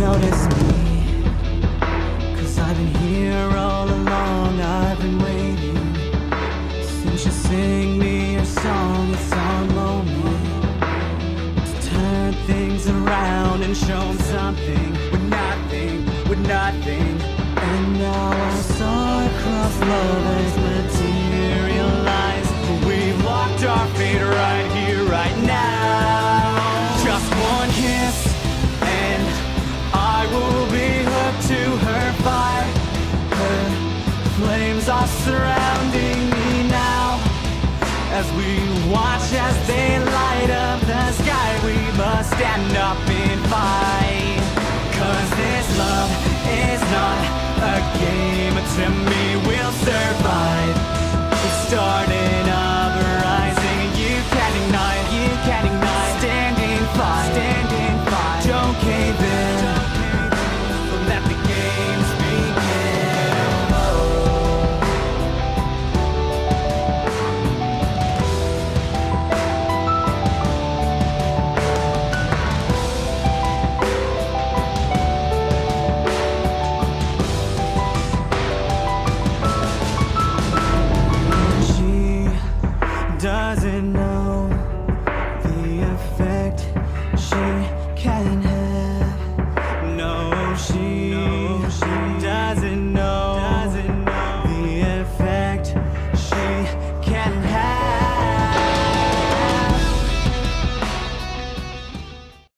notice me, 'cause I've been here all along. I've been waiting since you sing me your song. It's our moment to turn things around and show 'em something with nothing, with nothing. And now our star-crossed lovers materialize. We've locked our fate right here, right now. Just one kiss and I will be hooked to her fire. Her flames are surrounding me now. As we watch as they light up the sky, we must stand up and fight.